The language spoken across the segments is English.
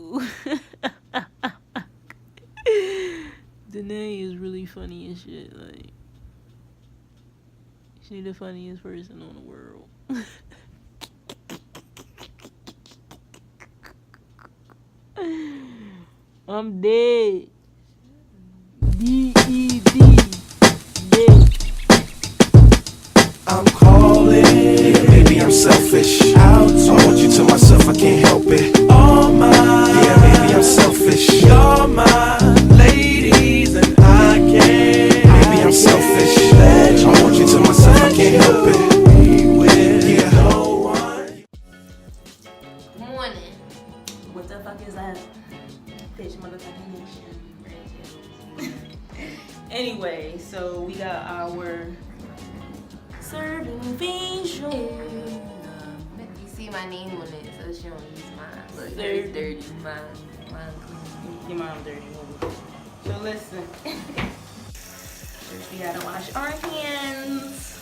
you. Danae is really funny as shit. Like, she's the funniest person on the world. I'm dead. D-E-D. Dead. I'm calling. Yeah, maybe I'm selfish. I want you to myself, I can't help it. All mine. Yeah, maybe I'm selfish. You're my ladies and I can't. Maybe I'm selfish. I want you to myself, I can't help it. Be with no one. Good morning. What the fuck is that? Bitch, motherfucking nation. Anyway, so we got our serving facial. You see my name on it, so she don't use mine. Look, Dirty. it's dirty. Mine clean. Your mom dirty. So listen. First we gotta wash our hands.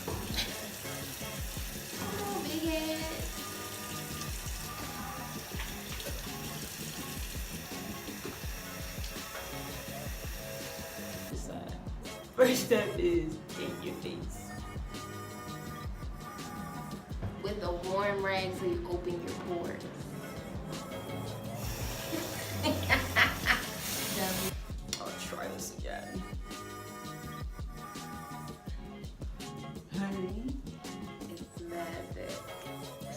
Oh, big head. This side. First step is in your face. With a warm rag so you open your pores. I'll try this again. Honey. It's mad thick.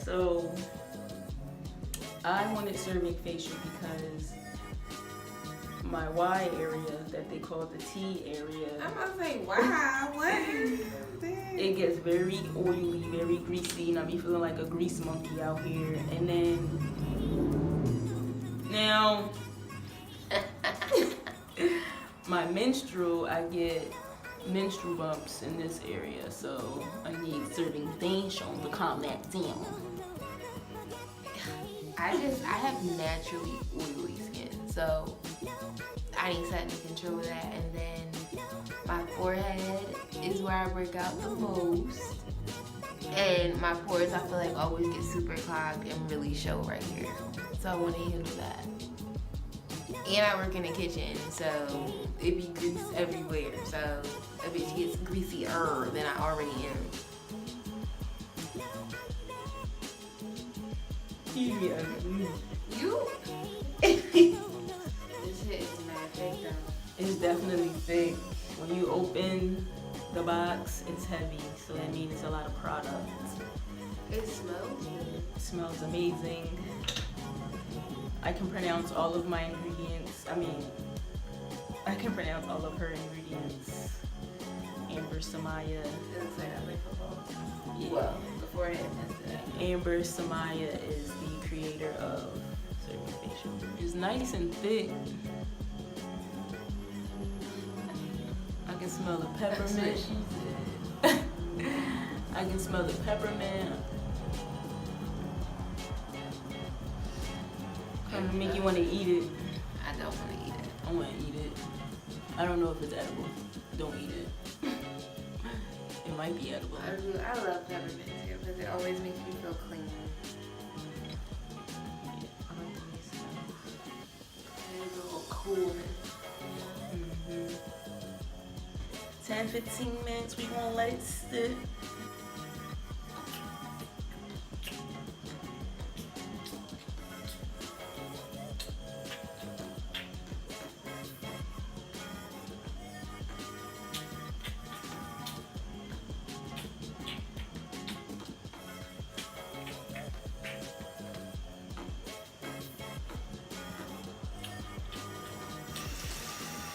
So I wanted serving facial because my Y area that they call the T area, I'm gonna say, wow, what? it gets very oily, very greasy, and I be feeling like a grease monkey out here. And then now my menstrual, I get menstrual bumps in this area, so I need serving facial to calm that down. I have naturally oily skin, so I need something to control that. And then my forehead is where I work out the most, and my pores, I feel like, always get super clogged and really show right here. So I want to handle that. And I work in the kitchen, so it be grease everywhere. So a bitch gets greasier than I already am. You? This shit is mad thick though. It's definitely thick. When you open the box, it's heavy, so that means it's a lot of product. It smells good. It smells amazing. I can pronounce all of my ingredients. I can pronounce all of her ingredients. Amber Samiyah. It looks like I play football. Yeah. Well, before I messed it up. Amber Samiyah is the creator of Serving Facial. It's nice and thick. I can smell the peppermint. I can smell the peppermint. Kind of make you want to eat it. I don't want to eat it. I want to eat it. I don't know if it's edible. Don't eat it. It might be edible. I love peppermint too because it always makes me feel clean. Yeah, I like the way it smells. There's a little coolness. 10-15 minutes, we gonna let it sit.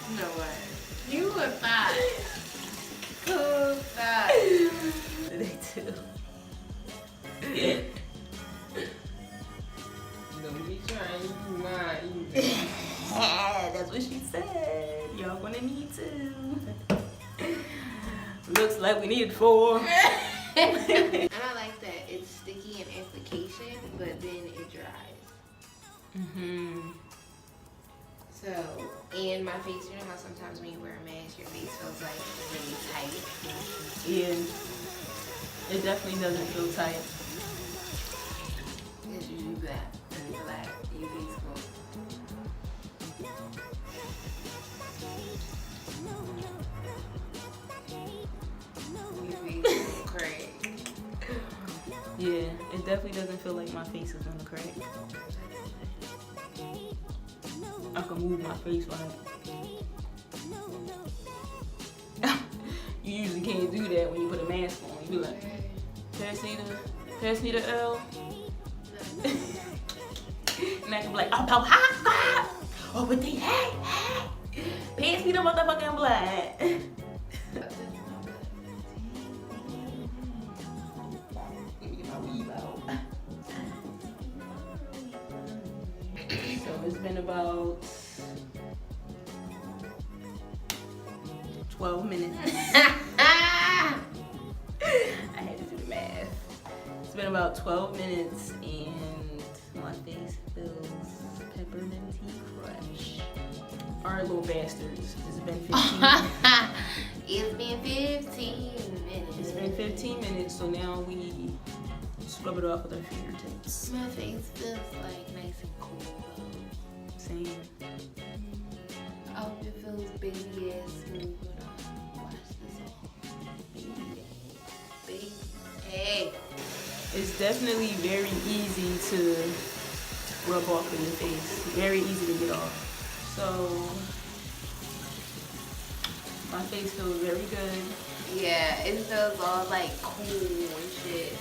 You know what? You were fine. Cool fine. They do. Don't be trying you mine. That's what she said. Y'all gonna need to. Looks like we need 4. And I like that it's sticky in application, but then it dries. So, and my face, you know how sometimes when you wear a mask, your face feels like really tight? Yeah. It definitely doesn't feel tight. Because you do that, and you feel like your face goes. it definitely doesn't feel like my face is gonna crack. I can move my face like. You usually can't do that when you put a mask on. You be like, pass me the L. And I can be like, oh, but they hey, pass me the motherfucking blood. Let me get my weave out. So it's been about 12 minutes. I had to do the math. It's been about 12 minutes and my face feels pepperminty fresh. Alright, little bastards. It's been 15 minutes. It's been 15 minutes. It's been 15 minutes, so now we scrub it off with our fingertips. My face feels like nice and cool. Same. I hope it feels baby ass smooth when I wash this off. Baby. Hey. It's definitely very easy to rub off in your face. Very easy to get off. So my face feels very good. Yeah, it feels all like cool and shit.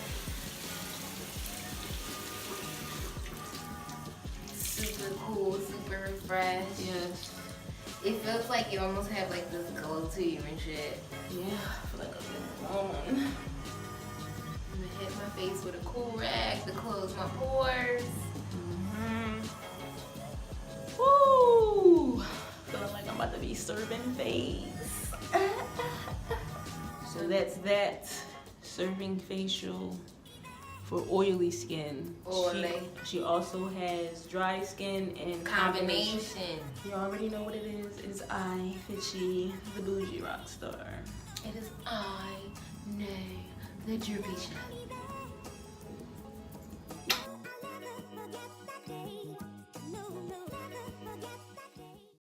Super cool, super refreshed. Yes. It feels like you almost have like this glow to you and shit. Yeah, I feel like I'm glowing. I'm gonna hit my face with a cool rag to close my pores. Woo! Feeling like I'm about to be serving face. So that's that serving facial for oily skin. Oily. She also has dry skin and Combination. You already know what it is. It's I, Fitchie, the bougie rock star. It is I, Nae, the droopy shot.